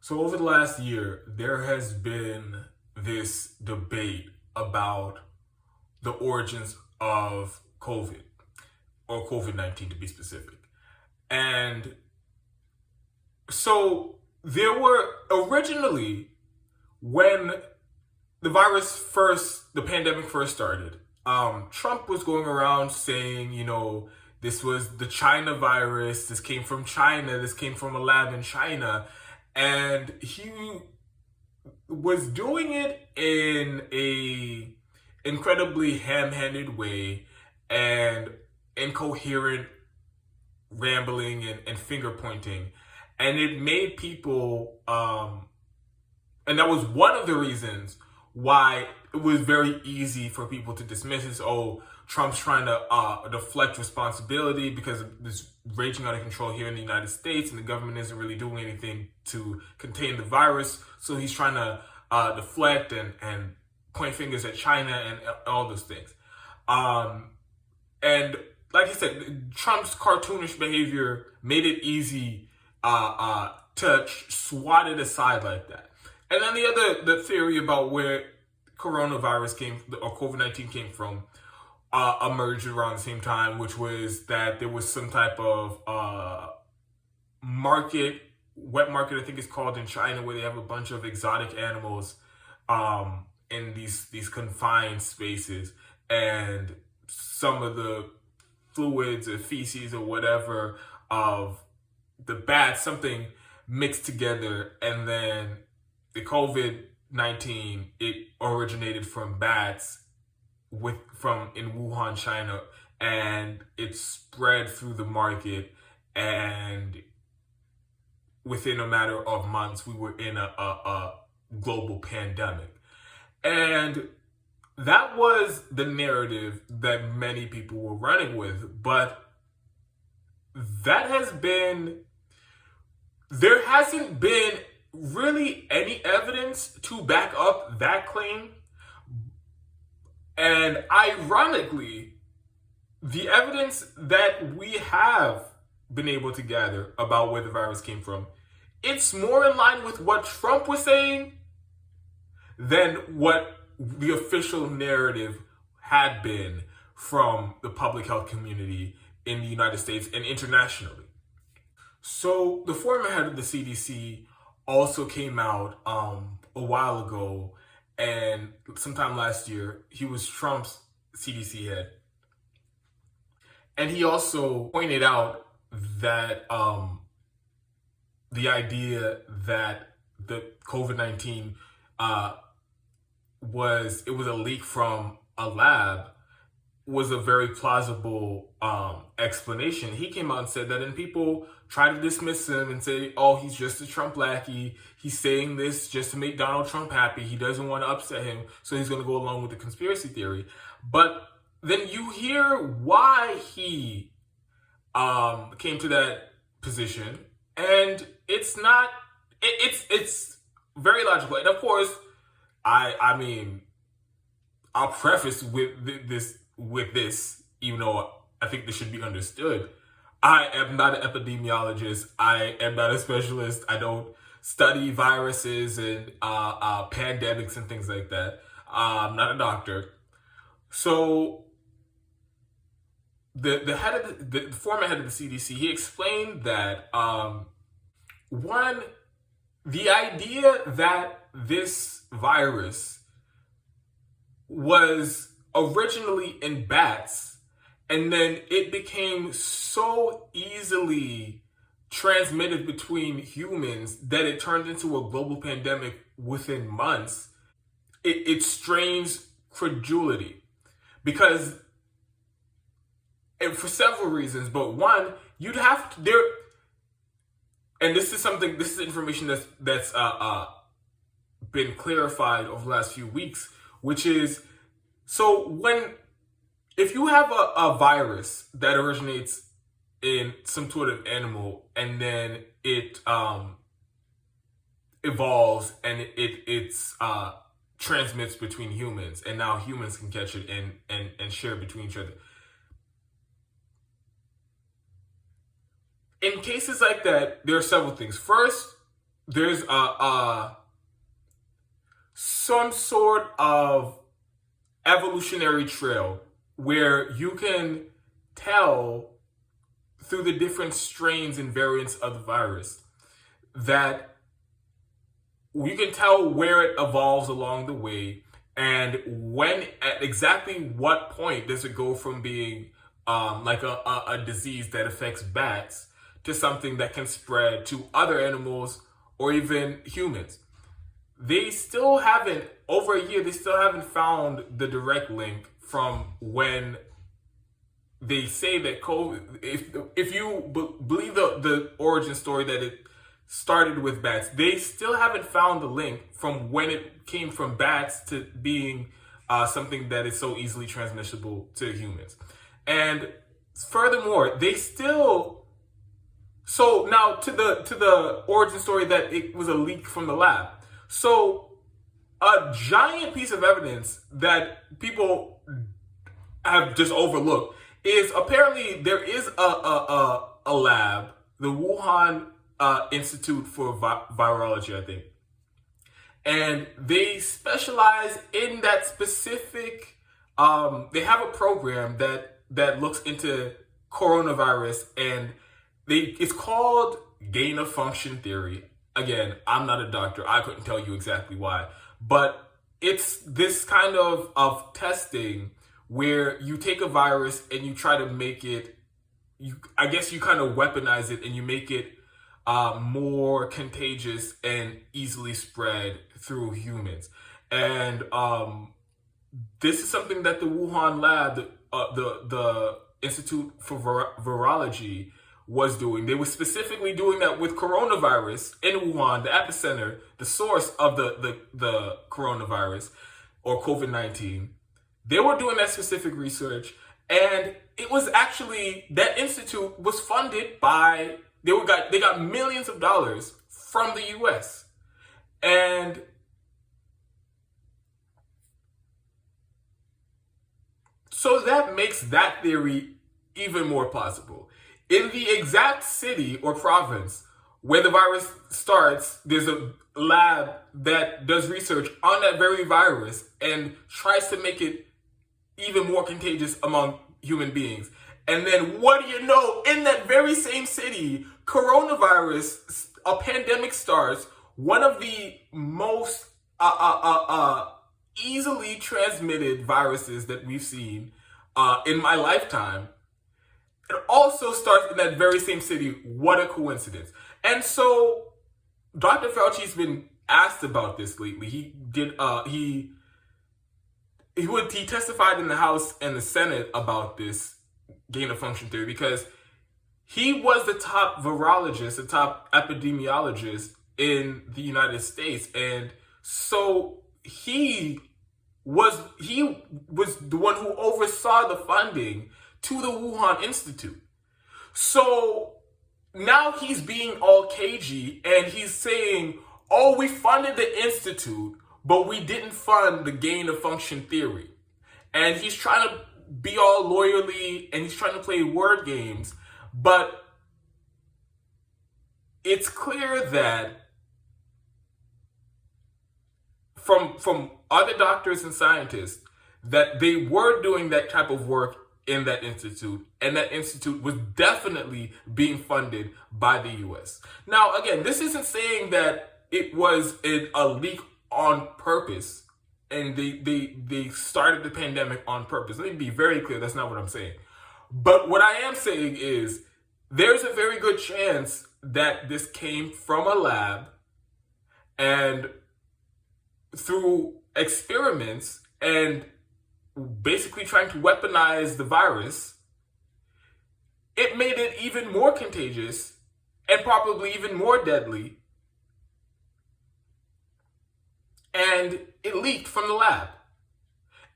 So over the last year, there has been this debate about the origins of COVID, or COVID-19 to be specific. And so there were originally, when the pandemic first started, Trump was going around saying, this was the China virus, this came from China, this came from a lab in China. And he was doing it in a incredibly ham-handed way and incoherent rambling and finger pointing. And it made people, and that was one of the reasons why it was very easy for people to dismiss this. Oh, Trump's trying to deflect responsibility because this raging out of control here in the United States, and the government isn't really doing anything to contain the virus. So he's trying to deflect and point fingers at China and all those things. And like I said, Trump's cartoonish behavior made it easy to swat it aside like that. And then the theory about where coronavirus or COVID-19 came from emerged around the same time, which was that there was some type of wet market, I think it's called, in China, where they have a bunch of exotic animals in these confined spaces, and some of the fluids or feces or whatever of the bats, something mixed together, and then the COVID-19, it originated from bats in Wuhan, China, and it spread through the market, and within a matter of months, we were in a global pandemic. And that was the narrative that many people were running with, but there hasn't been really any evidence to back up that claim. And ironically, the evidence that we have been able to gather about where the virus came from, it's more in line with what Trump was saying than what the official narrative had been from the public health community in the United States and internationally. So the former head of the CDC also came out a while ago, and sometime last year, he was Trump's CDC head. And he also pointed out that the idea that the COVID-19 was a leak from a lab was a very plausible explanation. He came out and said that, and people try to dismiss him and say, oh, he's just a Trump lackey. He's saying this just to make Donald Trump happy. He doesn't want to upset him, so he's going to go along with the conspiracy theory. But then you hear why he came to that position, and it's very logical. And of course, I mean, I'll preface with this, even though I think this should be understood. I am not an epidemiologist. I am not a specialist. I don't study viruses and pandemics and things like that. I'm not a doctor. So the former head of the CDC, he explained that one, the idea that this virus was originally in bats, and then it became so easily transmitted between humans that it turned into a global pandemic within months, it strains credulity. Because, and for several reasons, but one, you'd have to, and this is information that's been clarified over the last few weeks, which is, so if you have a virus that originates in some sort of animal, and then it evolves and it transmits between humans, and now humans can catch it and share it between each other. In cases like that, there are several things. First, there's some sort of evolutionary trail where you can tell through the different strains and variants of the virus that you can tell where it evolves along the way, and when, at exactly what point does it go from being like a disease that affects bats to something that can spread to other animals or even humans. They still haven't, over a year, they still haven't found the direct link from when they say that COVID, if you believe the origin story that it started with bats, they still haven't found the link from when it came from bats to being something that is so easily transmissible to humans. And furthermore, they still, so now to the origin story that it was a leak from the lab. So a giant piece of evidence that people have just overlooked is apparently there is a lab, the Wuhan Institute for Virology, I think. And they specialize in that specific, they have a program that looks into coronavirus, and it's called gain of function theory. Again, I'm not a doctor. I couldn't tell you exactly why. But it's this kind of testing where you take a virus and you try to make it, I guess you kind of weaponize it and you make it more contagious and easily spread through humans. And this is something that the Wuhan lab, the Institute for Virology, was doing. They were specifically doing that with coronavirus in Wuhan, the epicenter, the source of the coronavirus or COVID-19. They were doing that specific research, and it was actually, that institute was funded by, they got millions of dollars from the US. And so that makes that theory even more plausible. In the exact city or province where the virus starts, there's a lab that does research on that very virus and tries to make it even more contagious among human beings. And then what do you know? In that very same city, coronavirus, a pandemic starts, one of the most easily transmitted viruses that we've seen in my lifetime. It also starts in that very same city. What a coincidence. And so Dr. Fauci's been asked about this lately. He testified in the House and the Senate about this gain of function theory because he was the top virologist, the top epidemiologist in the United States. And so he was the one who oversaw the funding to the Wuhan Institute. So now he's being all cagey and he's saying, oh, we funded the Institute, but we didn't fund the gain of function theory. And he's trying to be all lawyerly and he's trying to play word games. But it's clear that from other doctors and scientists that they were doing that type of work in that institute, and that institute was definitely being funded by the US. Now, again, this isn't saying that it was a leak on purpose and they started the pandemic on purpose. Let me be very clear, that's not what I'm saying. But what I am saying is there's a very good chance that this came from a lab, and through experiments and basically trying to weaponize the virus, it made it even more contagious and probably even more deadly. And it leaked from the lab.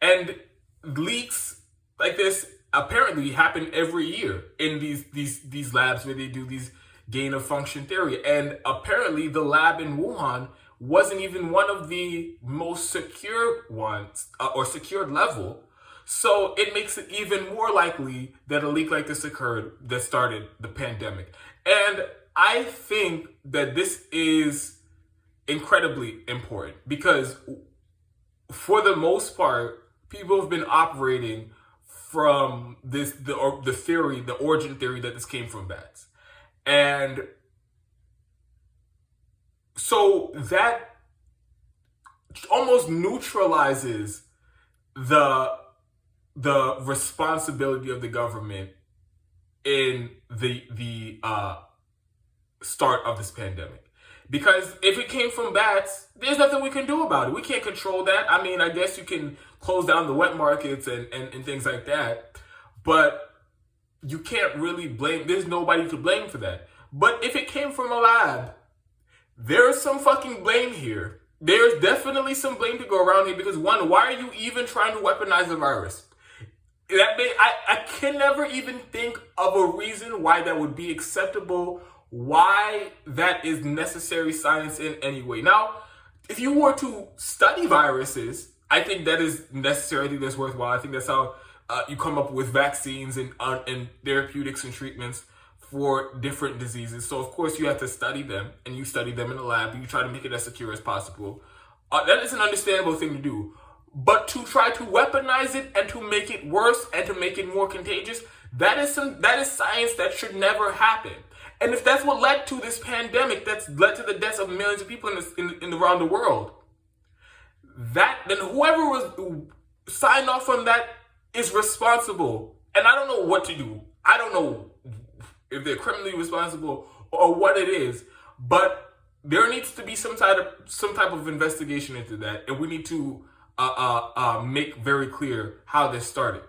And leaks like this apparently happen every year in these labs where they do these gain of function theory. And apparently the lab in Wuhan wasn't even one of the most secure ones or secured level. So it makes it even more likely that a leak like this occurred that started the pandemic. And I think that this is incredibly important because for the most part, people have been operating from the origin theory that this came from bats. And so that almost neutralizes the responsibility of the government in the start of this pandemic. Because if it came from bats, there's nothing we can do about it. We can't control that. I mean, I guess you can close down the wet markets and things like that. But you can't really blame, there's nobody to blame for that. But if it came from a lab, there's some fucking blame here. There's definitely some blame to go around here because one, why are you even trying to weaponize the virus? I can never even think of a reason why that would be acceptable, why that is necessary science in any way. Now, if you were to study viruses, I think that is necessary. I think that's worthwhile. I think that's how you come up with vaccines and therapeutics and treatments for different diseases. So, of course, you have to study them, and you study them in the lab, and you try to make it as secure as possible. That is an understandable thing to do. But to try to weaponize it and to make it worse and to make it more contagious, that is science that should never happen. And if that's what led to this pandemic, that's led to the deaths of millions of people in around the world, then whoever was signed off on that is responsible. And I don't know what to do. I don't know if they're criminally responsible or what it is, but there needs to be some type of investigation into that, and we need to make very clear how this started.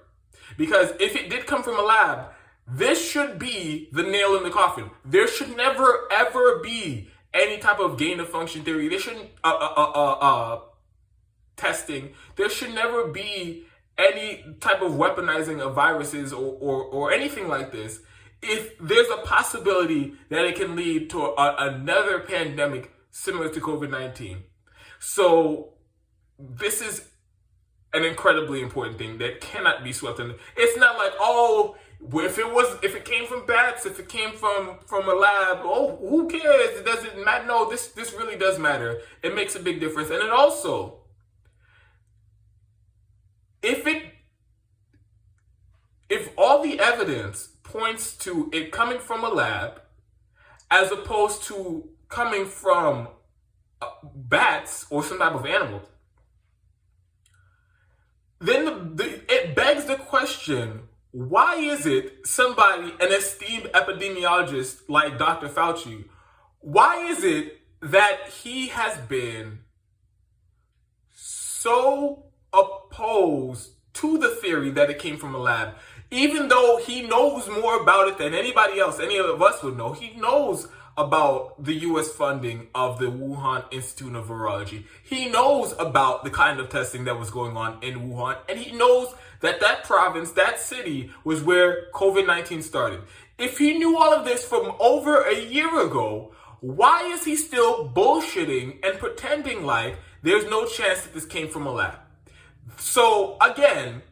Because if it did come from a lab, this should be the nail in the coffin. There should never ever be any type of gain of function theory. There shouldn't testing. There should never be any type of weaponizing of viruses or anything like this. If there's a possibility that it can lead to another pandemic similar to COVID-19. So this is an incredibly important thing that cannot be swept under. It's not like, oh, if it came from bats, if it came from a lab, oh, who cares? It doesn't matter. No, this really does matter. It makes a big difference. And it also, if all the evidence points to it coming from a lab as opposed to coming from bats or some type of animal, then it begs the question, why is it somebody, an esteemed epidemiologist like Dr. Fauci, why is it that he has been so opposed to the theory that it came from a lab? Even though he knows more about it than anybody else, any of us would know. He knows about the U.S. funding of the Wuhan Institute of Virology. He knows about the kind of testing that was going on in Wuhan. And he knows that that province, that city, was where COVID-19 started. If he knew all of this from over a year ago, why is he still bullshitting and pretending like there's no chance that this came from a lab? So, again,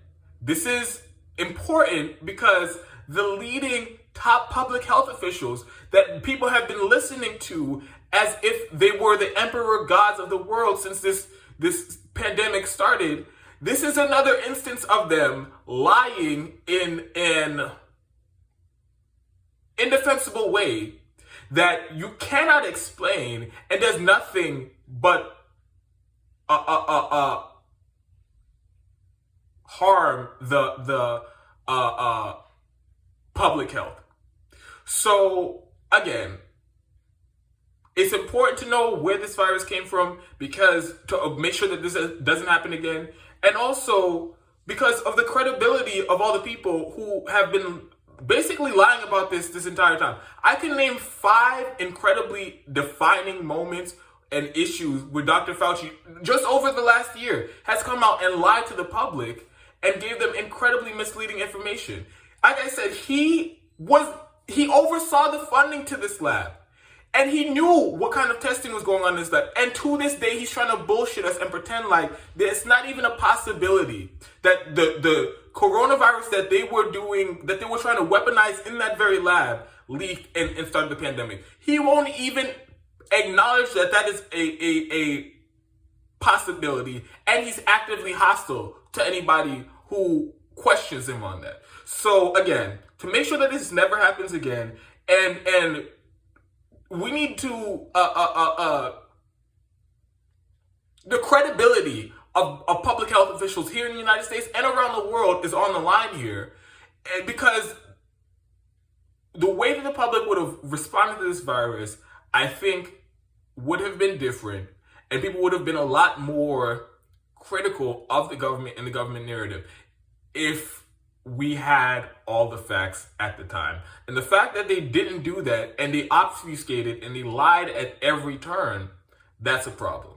this is important because the leading top public health officials that people have been listening to as if they were the emperor gods of the world since this pandemic started, this is another instance of them lying in an indefensible way that you cannot explain and does nothing but harm the public health. So again, it's important to know where this virus came from because to make sure that this doesn't happen again, and also because of the credibility of all the people who have been basically lying about this entire time. I can name 5 incredibly defining moments and issues where Dr. Fauci, just over the last year, has come out and lied to the public and gave them incredibly misleading information. Like I said, he oversaw the funding to this lab. And he knew what kind of testing was going on in this lab. And to this day, he's trying to bullshit us and pretend like there's not even a possibility that the coronavirus that they were trying to weaponize in that very lab leaked and started the pandemic. He won't even acknowledged that that is a possibility, and he's actively hostile to anybody who questions him on that. So again, to make sure that this never happens again, and we need to the credibility of public health officials here in the United States and around the world is on the line here, and because the way that the public would have responded to this virus, I think, would have been different, and people would have been a lot more critical of the government and the government narrative if we had all the facts at the time. And the fact that they didn't do that, and they obfuscated and they lied at every turn, that's a problem.